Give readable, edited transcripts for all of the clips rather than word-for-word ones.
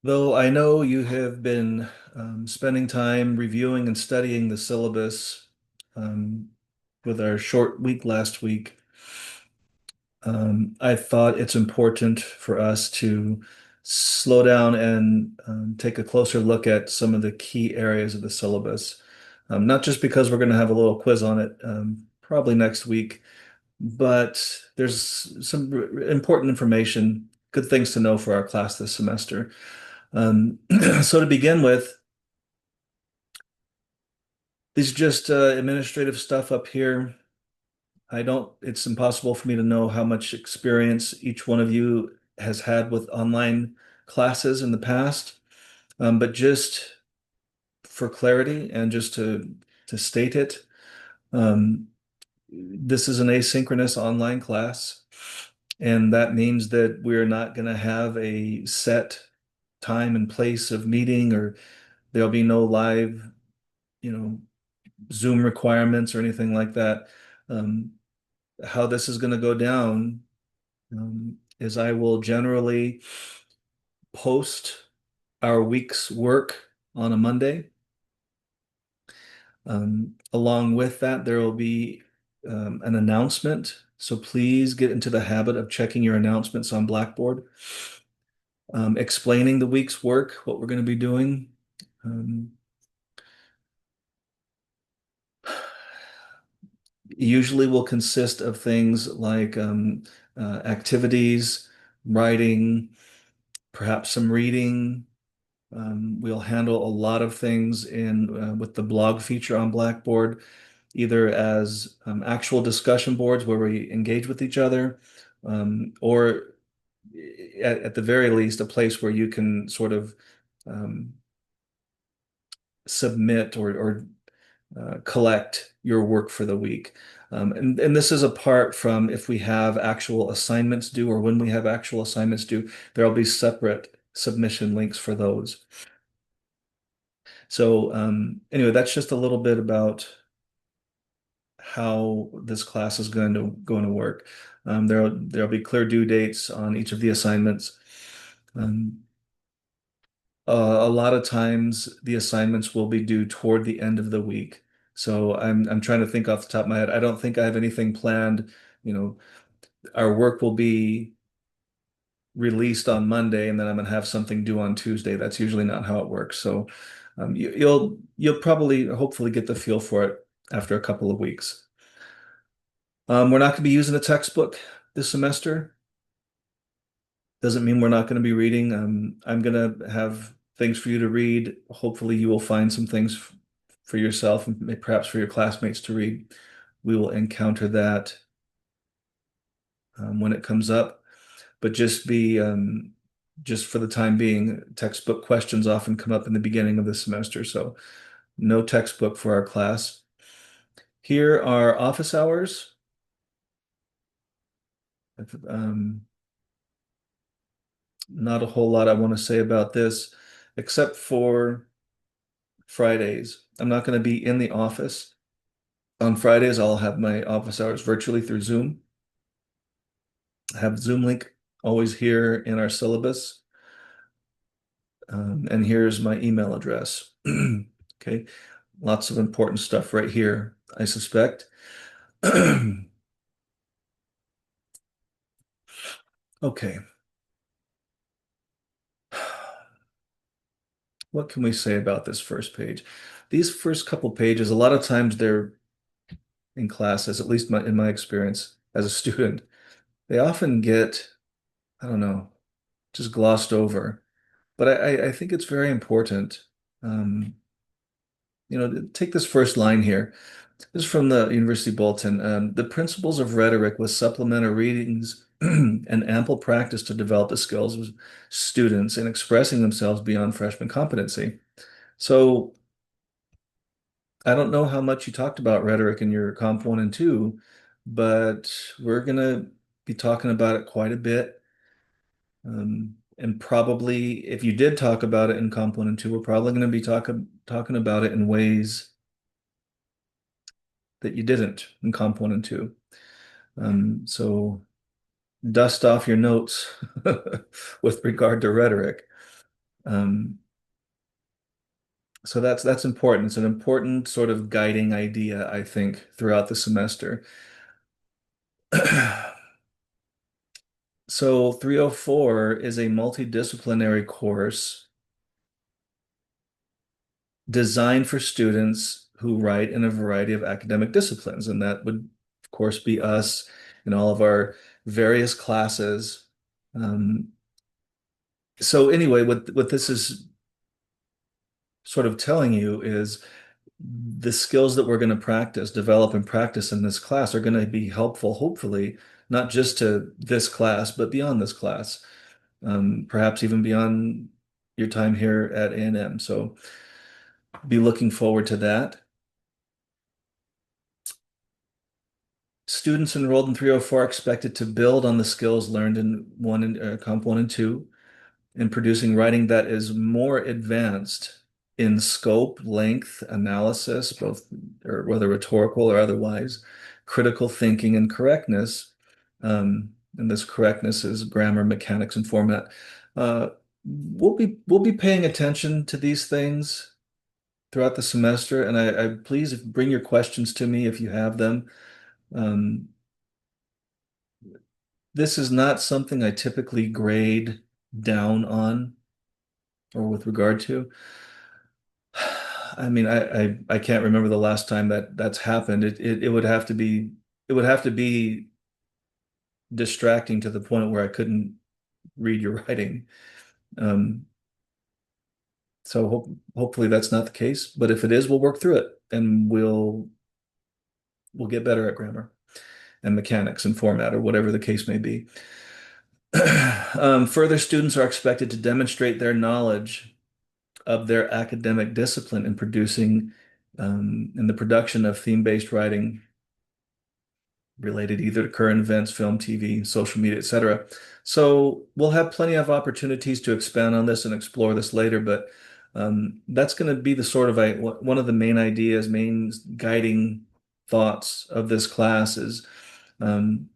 Though I know you have been spending time reviewing and studying the syllabus um, with our short week last week, I thought it's important for us to slow down and take a closer look at some of the key areas of the syllabus. Not just because we're going to have a little quiz on it probably next week, but there's some important information, good things to know for our class this semester. So to begin with, these are just administrative stuff up here. It's impossible for me to know how much experience each one of you has had with online classes in the past. But just for clarity and just to state it, um, this is an asynchronous online class, and that means that we're not going to have a set time and place of meeting, or there'll be no live, you know, Zoom requirements or anything like that. Um, how this is going to go down is I will generally post our week's work on a Monday. Along with that, there will be an announcement. So please get into the habit of checking your announcements on Blackboard, explaining the week's work, what we're going to be doing. Um, Usually will consist of things like activities, writing, perhaps some reading. We'll handle a lot of things in with the blog feature on Blackboard, either as actual discussion boards where we engage with each other, or at the very least, a place where you can sort of um, submit or collect your work for the week. And this is apart from if we have actual assignments due or when we have actual assignments due, there'll be separate submission links for those. So anyway, that's just a little bit about how this class is going to work. There'll be clear due dates on each of the assignments. Um, a lot of times the assignments will be due toward the end of the week. So I'm trying to think off the top of my head. I don't think I have anything planned. You know, our work will be released on Monday, and then I'm gonna have something due on Tuesday. That's usually not how it works. So you'll probably hopefully get the feel for it after a couple of weeks. We're not going to be using a textbook this semester. Doesn't mean we're not going to be reading. I'm going to have things for you to read. Hopefully, you will find some things for yourself and perhaps for your classmates to read. We will encounter that when it comes up, but just for the time being, textbook questions often come up in the beginning of the semester, so no textbook for our class. Here are office hours. Um, Not a whole lot I want to say about this, except for Fridays. I'm not going to be in the office. On Fridays, I'll have my office hours virtually through Zoom. I have Zoom link always here in our syllabus. And here's my email address. Okay, lots of important stuff right here, I suspect. Okay, what can we say about this first page? These first couple pages, a lot of times they're in classes, at least in my experience as a student, they often get, I don't know, just glossed over. But I think it's very important. Um, take this first line here. This is from the University Bulletin. The principles of rhetoric with supplementary readings and ample practice to develop the skills of students in expressing themselves beyond freshman competency. So I don't know how much you talked about rhetoric in your Comp 1 and 2, but we're going to be talking about it quite a bit. And probably if you did talk about it in Comp 1 and 2, we're probably going to be talking about it in ways that you didn't in Comp 1 and 2. So dust off your notes with regard to rhetoric. Um, so that's important. It's an important sort of guiding idea, I think, throughout the semester. So 304 is a multidisciplinary course designed for students who write in a variety of academic disciplines. And that would, of course, be us in all of our various classes. Um, so anyway, what this is sort of telling you is the skills that we're going to practice, develop and practice in this class are going to be helpful, hopefully, not just to this class, but beyond this class, perhaps even beyond your time here at A&M. So be looking forward to that. Students enrolled in 304 are expected to build on the skills learned in Comp 1 and 2 in producing writing that is more advanced in scope, length, analysis, both or whether rhetorical or otherwise, critical thinking and correctness. And this correctness is grammar, mechanics, and format. We'll be paying attention to these things throughout the semester, and I please bring your questions to me if you have them. Um, this is not something I typically grade down on or with regard to. I mean, I can't remember the last time that's happened. It would have to be distracting to the point where I couldn't read your writing. Um, so hopefully that's not the case. But if it is, we'll work through it and we'll get better at grammar and mechanics and format or whatever the case may be. Further, students are expected to demonstrate their knowledge of their academic discipline in producing in the production of theme-based writing related either to current events, film, TV, social media, etc. So we'll have plenty of opportunities to expand on this and explore this later, but that's going to be the sort of one of the main ideas, main guiding thoughts of this class is um,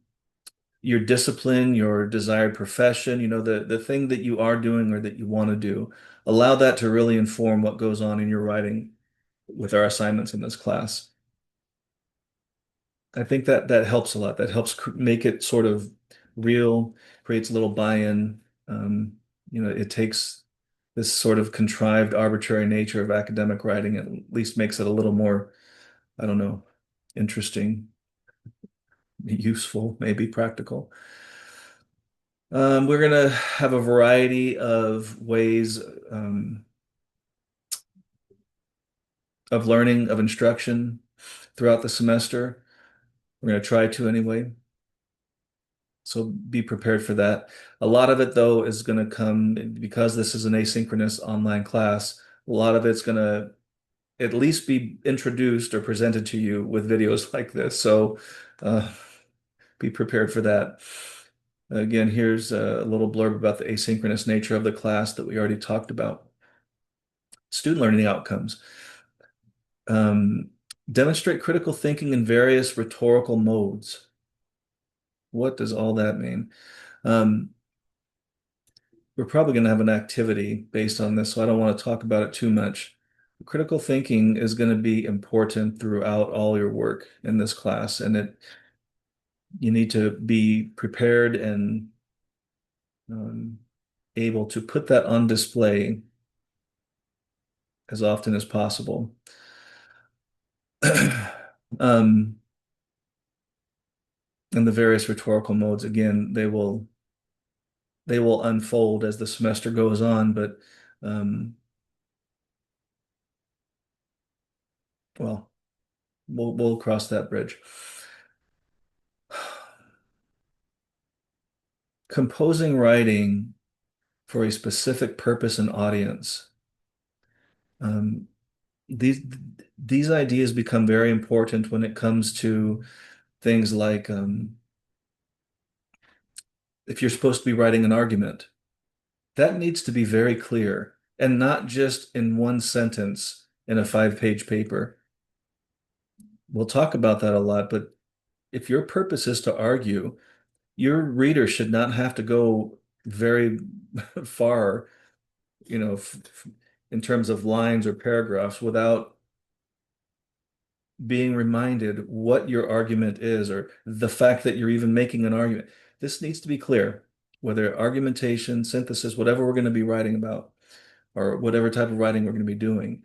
your discipline, your desired profession, the thing that you are doing or that you want to do. Allow that to really inform what goes on in your writing with our assignments in this class. I think that helps a lot. That helps make it sort of real, creates a little buy-in. It takes this sort of contrived, arbitrary nature of academic writing, at least makes it a little more, I don't know, interesting, useful, maybe practical. We're going to have a variety of ways of learning, of instruction throughout the semester. We're going to try to anyway. So be prepared for that. A lot of it, though, is going to come because this is an asynchronous online class. A lot of it's going to at least be introduced or presented to you with videos like this. So uh, be prepared for that. Again, here's a little blurb about the asynchronous nature of the class that we already talked about. Student learning outcomes. Um, Demonstrate critical thinking in various rhetorical modes. What does all that mean? Um, we're probably going to have an activity based on this, so I don't want to talk about it too much. Critical thinking is going to be important throughout all your work in this class, and you need to be prepared and um, able to put that on display as often as possible. um, and the various rhetorical modes, again, they will unfold as the semester goes on, but well, we'll cross that bridge. Composing writing for a specific purpose and audience. Um, these these ideas become very important when it comes to things like if you're supposed to be writing an argument, that needs to be very clear and not just in one sentence in a 5-page paper. We'll talk about that a lot, but if your purpose is to argue, your reader should not have to go very far in terms of lines or paragraphs without being reminded what your argument is or the fact that you're even making an argument. This needs to be clear, whether argumentation, synthesis, whatever we're going to be writing about, or whatever type of writing we're going to be doing,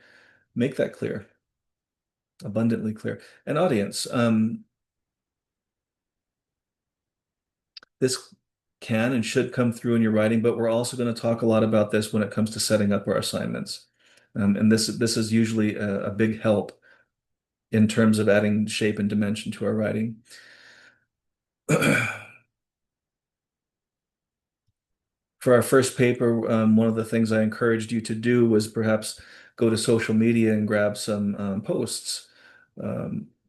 make that clear, abundantly clear. And audience, this can and should come through in your writing, but we're also going to talk a lot about this when it comes to setting up our assignments. And this is usually a big help in terms of adding shape and dimension to our writing. For our first paper, one of the things I encouraged you to do was perhaps go to social media and grab some posts.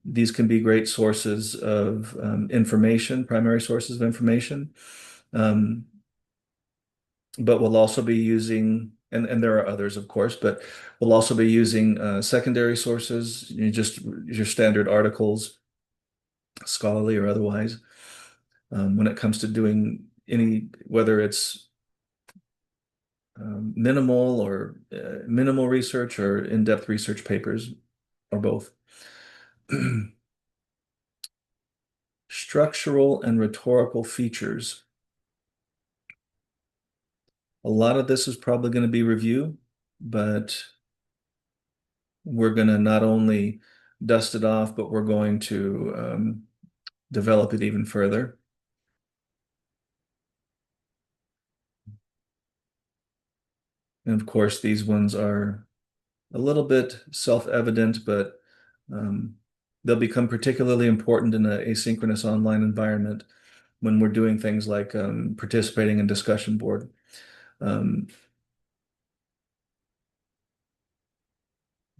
These can be great sources of information, primary sources of information. Um, but we'll also be using, and there are others, of course, but we'll also be using secondary sources, just your standard articles, scholarly or otherwise, when it comes to doing whether it's minimal research or in-depth research papers or both. Structural and rhetorical features. A lot of this is probably going to be review, but we're going to not only dust it off, but we're going to develop it even further. And of course, these ones are a little bit self-evident, but they'll become particularly important in an asynchronous online environment when we're doing things like participating in discussion board.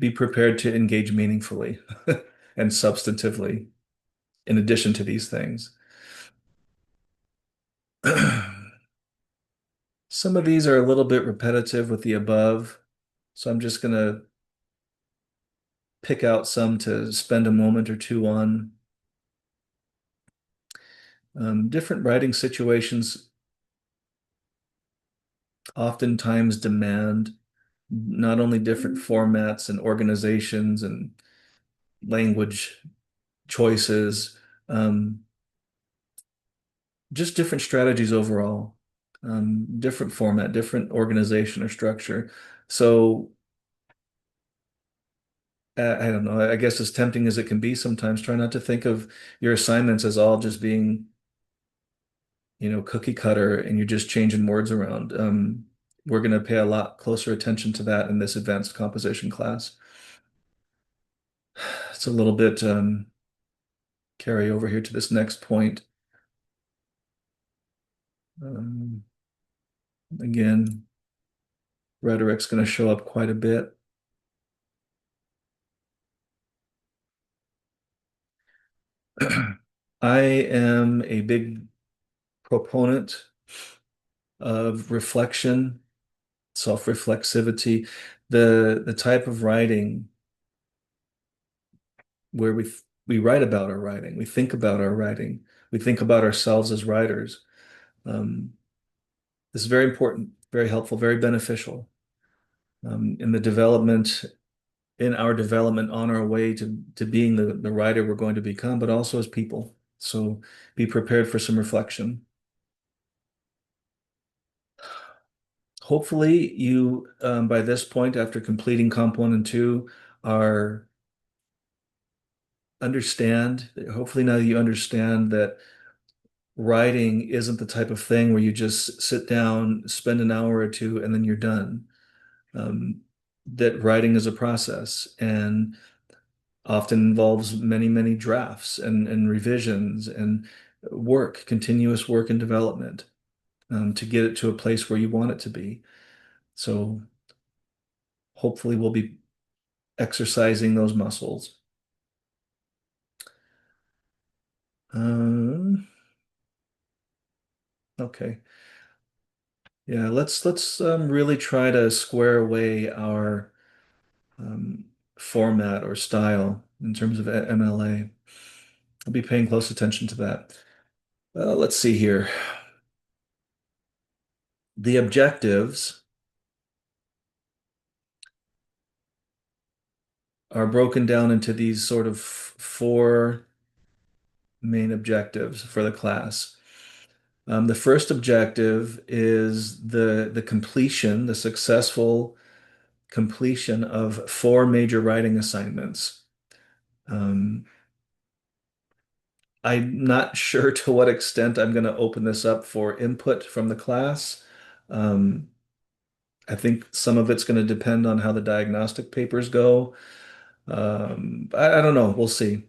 Be prepared to engage meaningfully and substantively in addition to these things. Some of these are a little bit repetitive with the above, so I'm just going to pick out some to spend a moment or two on. Different writing situations oftentimes demand not only different formats and organizations and language choices, um, just different strategies overall, different format, different organization or structure. So I don't know, I guess as tempting as it can be sometimes, try not to think of your assignments as all just being, cookie cutter and you're just changing words around. We're going to pay a lot closer attention to that in this advanced composition class. It's a little bit carry over here to this next point. Um, again, rhetoric's going to show up quite a bit. I am a big proponent of reflection, self-reflexivity, the type of writing where we write about our writing, we think about our writing, we think about ourselves as writers. Um, this is very important, very helpful, very beneficial in the development, in our development on our way to being the writer we're going to become, but also as people. So be prepared for some reflection. Hopefully you, by this point, after completing Comp 1 and 2, are hopefully now you understand that writing isn't the type of thing where you just sit down, spend an hour or two, and then you're done. Um, that writing is a process and often involves many, many drafts and revisions and continuous work and development to get it to a place where you want it to be. So hopefully we'll be exercising those muscles. Um, okay. Yeah, let's really try to square away our um, format or style in terms of MLA. I'll be paying close attention to that. Let's see here. The objectives are broken down into these sort of four main objectives for the class. The first objective is the completion, the successful completion of four major writing assignments. Um, I'm not sure to what extent I'm going to open this up for input from the class. Um, I think some of it's going to depend on how the diagnostic papers go. I don't know. We'll see.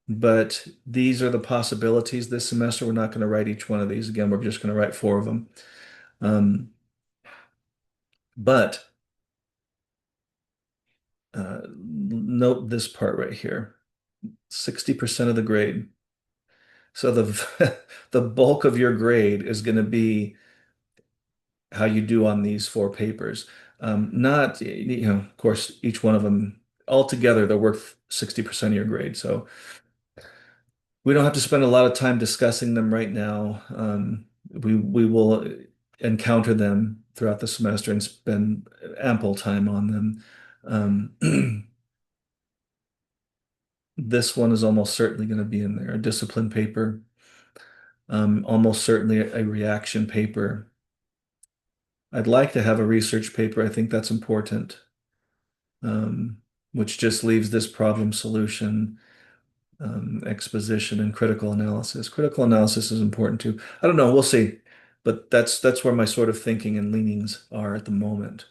But these are the possibilities this semester. We're not going to write each one of these again. We're just going to write four of them. Um, but note this part right here. 60% of the grade. So the the bulk of your grade is going to be how you do on these four papers. Not, of course, each one of them altogether, they're worth 60% of your grade. So we don't have to spend a lot of time discussing them right now. We will encounter them throughout the semester and spend ample time on them. This one is almost certainly going to be in there, a discipline paper, almost certainly a reaction paper. I'd like to have a research paper. I think that's important, um, which just leaves this problem solution, exposition, and critical analysis. Critical analysis is important too. I don't know, we'll see. But that's where my sort of thinking and leanings are at the moment.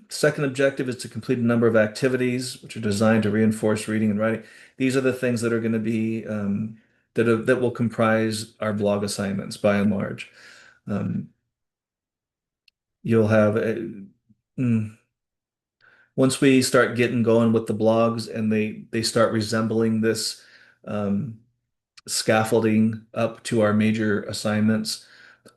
Second objective is to complete a number of activities which are designed to reinforce reading and writing. These are the things that are going to be that will comprise our blog assignments by and large. Um, you'll have mm, once we start getting going with the blogs and they start resembling this um, scaffolding up to our major assignments,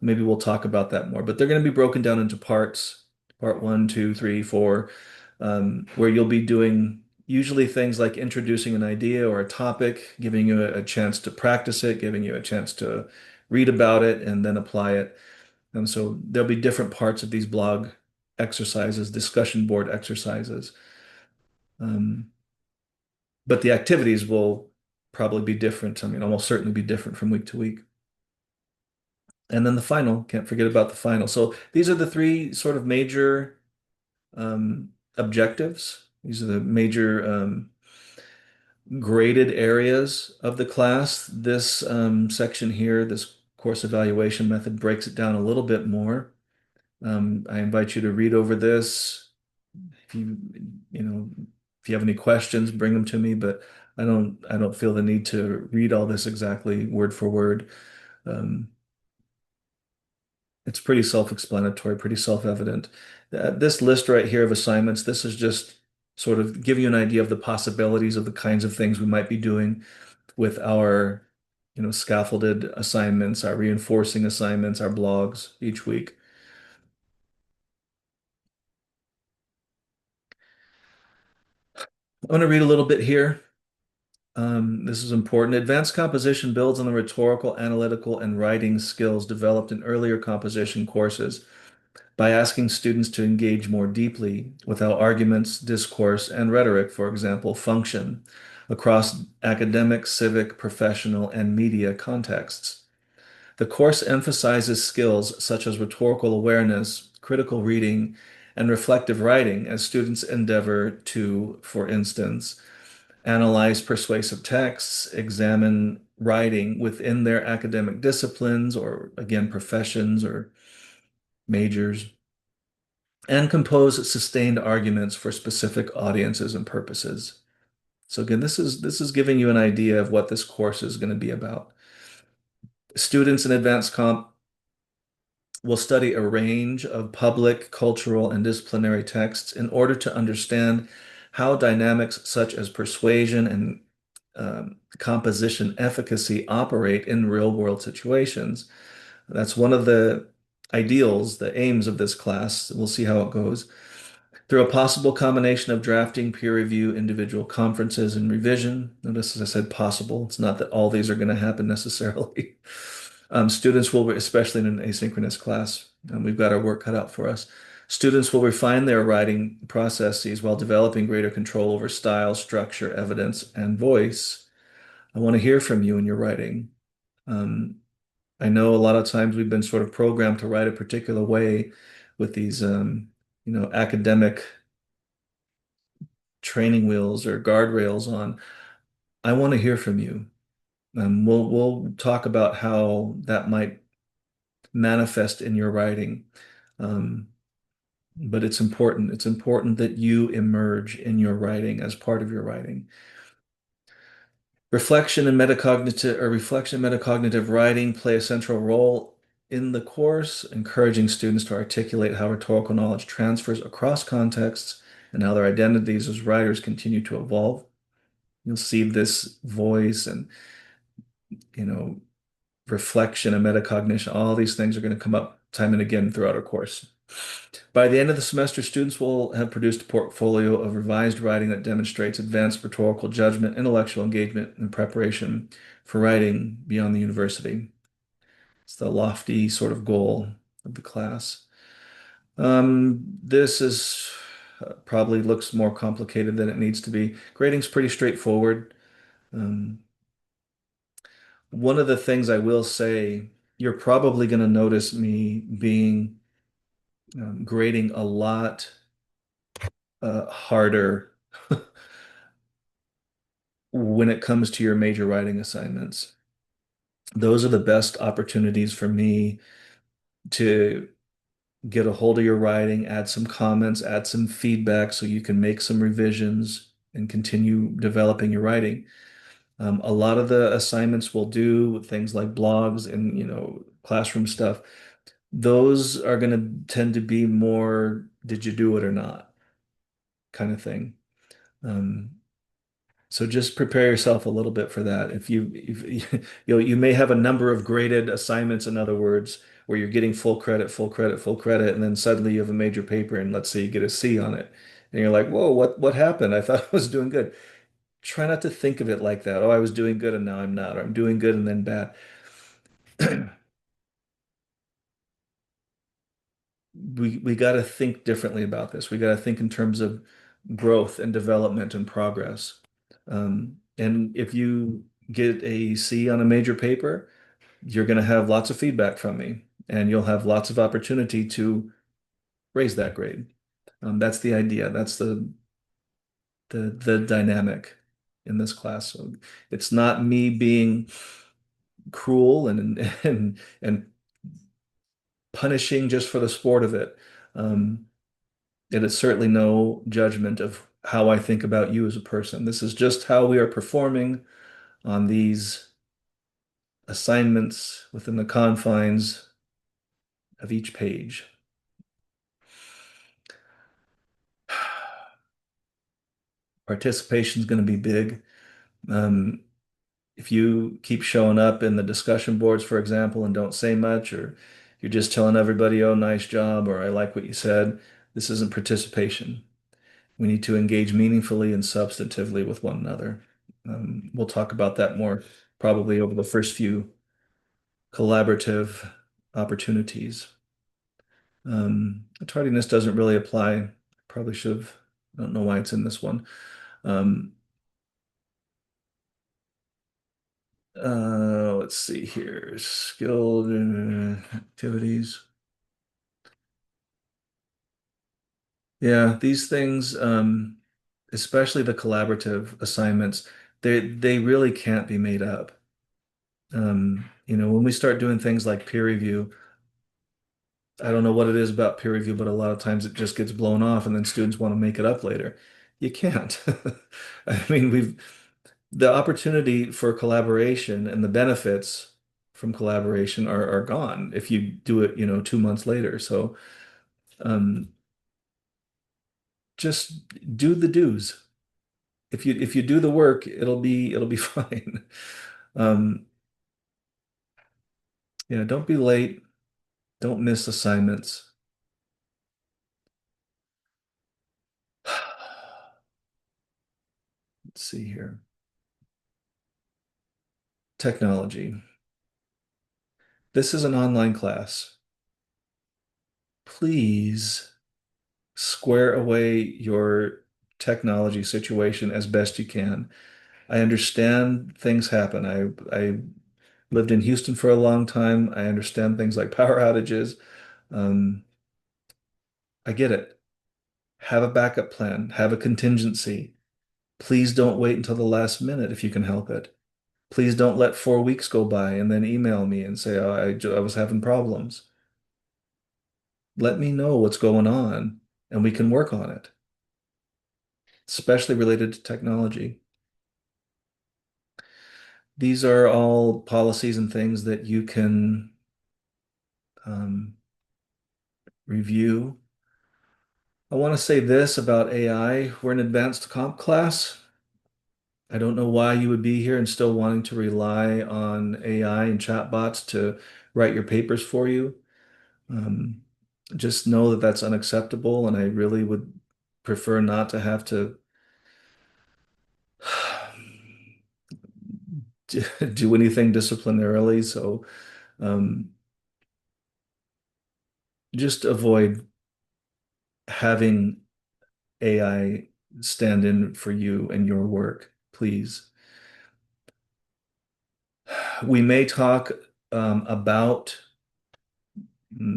maybe we'll talk about that more. But they're going to be broken down into parts, part one, two, three, four, where you'll be doing usually things like introducing an idea or a topic, giving you a chance to practice it, giving you a chance to read about it, and then apply it. And so there'll be different parts of these blog exercises, discussion board exercises. Um, but the activities will probably be different. I mean, almost certainly be different from week to week. And then the final, can't forget about the final. So these are the three sort of major objectives. These are the major graded areas of the class. This section here, this course evaluation method, breaks it down a little bit more. I invite you to read over this. If you know, if you have any questions, bring them to me, but I don't feel the need to read all this exactly word for word. Um, it's pretty self-explanatory, pretty self-evident. This list right here of assignments, this is just sort of give you an idea of the possibilities of the kinds of things we might be doing with our, scaffolded assignments, our reinforcing assignments, our blogs each week. I want to read a little bit here. This is important. Advanced composition builds on the rhetorical, analytical, and writing skills developed in earlier composition courses by asking students to engage more deeply with how arguments, discourse, and rhetoric, for example, function across academic, civic, professional, and media contexts. The course emphasizes skills such as rhetorical awareness, critical reading, and reflective writing as students endeavor to, for instance, analyze persuasive texts, examine writing within their academic disciplines or, again, professions or majors, and compose sustained arguments for specific audiences and purposes. So again, this is giving you an idea of what this course is going to be about. Students in advanced comp will study a range of public, cultural, and disciplinary texts in order to understand how dynamics such as persuasion and composition efficacy operate in real-world situations. That's one of the ideals, the aims of this class. We'll see how it goes. Through a possible combination of drafting, peer review, individual conferences, and revision. Notice, as I said, possible. It's not that all these are going to happen necessarily. Students will, especially in an asynchronous class, we've got our work cut out for us. Students will refine their writing processes while developing greater control over style, structure, evidence, and voice. I want to hear from you in your writing. Um, I know a lot of times we've been sort of programmed to write a particular way with these, academic training wheels or guardrails on. I want to hear from you. We'll talk about how that might manifest in your writing. Um, but it's important. It's important that you emerge in your writing as part of your writing. Reflection and metacognitive writing play a central role in the course, encouraging students to articulate how rhetorical knowledge transfers across contexts and how their identities as writers continue to evolve. You'll see this voice and, you know, reflection and metacognition, all these things are going to come up time and again throughout our course. By the end of the semester, students will have produced a portfolio of revised writing that demonstrates advanced rhetorical judgment, intellectual engagement, and preparation for writing beyond the university. It's the lofty sort of goal of the class. This is probably looks more complicated than it needs to be. Grading's pretty straightforward. Um, one of the things I will say, you're probably going to notice me being grading a lot harder when it comes to your major writing assignments. Those are the best opportunities for me to get a hold of your writing, add some comments, add some feedback so you can make some revisions and continue developing your writing. A lot of the assignments we'll do, things like blogs and classroom stuff, those are going to tend to be more did you do it or not kind of thing. Um, So just prepare yourself a little bit for that. If you may have a number of graded assignments, in other words, where you're getting full credit, full credit, full credit, and then suddenly you have a major paper and let's say you get a C on it. And you're like, whoa, what happened? I thought I was doing good. Try not to think of it like that. Oh, I was doing good and now I'm not, or I'm doing good and then bad. We got to think differently about this. We got to think in terms of growth and development and progress. And if you get a C on a major paper, you're going to have lots of feedback from me, and you'll have lots of opportunity to raise that grade. That's the idea. That's the dynamic in this class. So it's not me being cruel and punishing just for the sport of it. Um, It is certainly no judgment of how I think about you as a person. This is just how we are performing on these assignments within the confines of each page. Participation is going to be big. Um, if you keep showing up in the discussion boards, for example, and don't say much, or you're just telling everybody, oh, nice job, or I like what you said, this isn't participation. We need to engage meaningfully and substantively with one another. We'll talk about that more probably over the first few collaborative opportunities. Tardiness doesn't really apply. Probably should have, I don't know why it's in this one. Um, let's see here. Skilled activities. Yeah, these things, especially the collaborative assignments, they really can't be made up. When we start doing things like peer review, I don't know what it is about peer review, but a lot of times it just gets blown off and then students want to make it up later. You can't. I mean, the opportunity for collaboration and the benefits from collaboration are gone if you do it, 2 months later. So um, just do the do's. If you do the work, it'll be fine. Um, don't be late. Don't miss assignments. Let's see here. Technology. This is an online class. Please Square away your technology situation as best you can. I understand things happen. I lived in Houston for a long time. I understand things like power outages. Um, I get it. Have a backup plan, have a contingency. Please don't wait until the last minute if you can help it. Please don't let 4 weeks go by and then email me and say, oh, I was having problems. Let me know what's going on and we can work on it, especially related to technology. These are all policies and things that you can um, review. I want to say this about AI. We're an advanced comp class. I don't know why you would be here and still wanting to rely on AI and chatbots to write your papers for you. Um, just know that that's unacceptable, and I really would prefer not to have to do anything disciplinarily. So um, just avoid having AI stand in for you and your work, please. We may talk about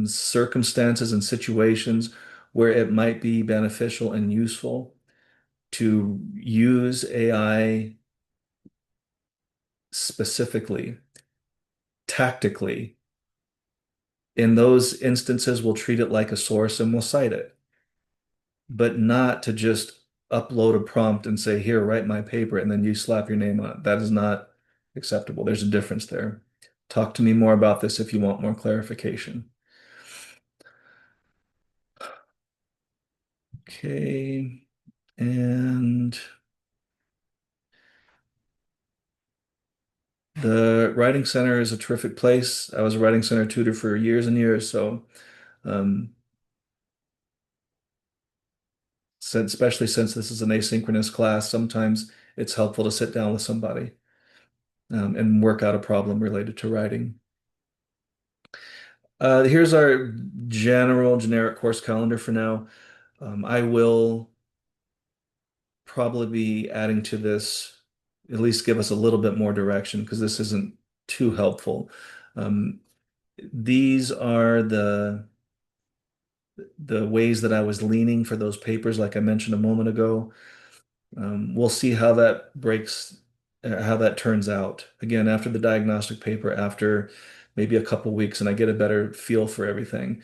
circumstances and situations where it might be beneficial and useful to use AI specifically, tactically. In those instances, we'll treat it like a source and we'll cite it, but not to just upload a prompt and say, here, write my paper, and then you slap your name on it. That is not acceptable. There's a difference there. Talk to me more about this if you want more clarification. Okay. And the Writing Center is a terrific place. I was a Writing Center tutor for years and years, so um, especially since this is an asynchronous class, sometimes it's helpful to sit down with somebody and work out a problem related to writing. Here's our generic course calendar for now. I will probably be adding to this, at least give us a little bit more direction because this isn't too helpful. Um, these are the ways that I was leaning for those papers, like I mentioned a moment ago. We'll see how that how that turns out. Again, after the diagnostic paper, after maybe a couple weeks, and I get a better feel for everything.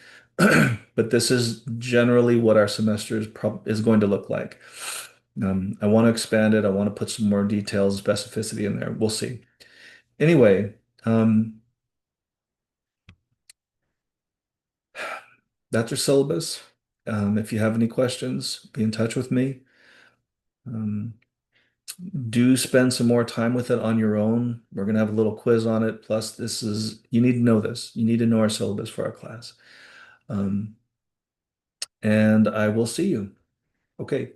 But this is generally what our semester is going to look like. I want to expand it. I want to put some more details, specificity in there. We'll see. Anyway, that's our syllabus. If you have any questions, be in touch with me. Um, do spend some more time with it on your own. We're going to have a little quiz on it. Plus, you need to know this. You need to know our syllabus for our class. Um, and I will see you. Okay.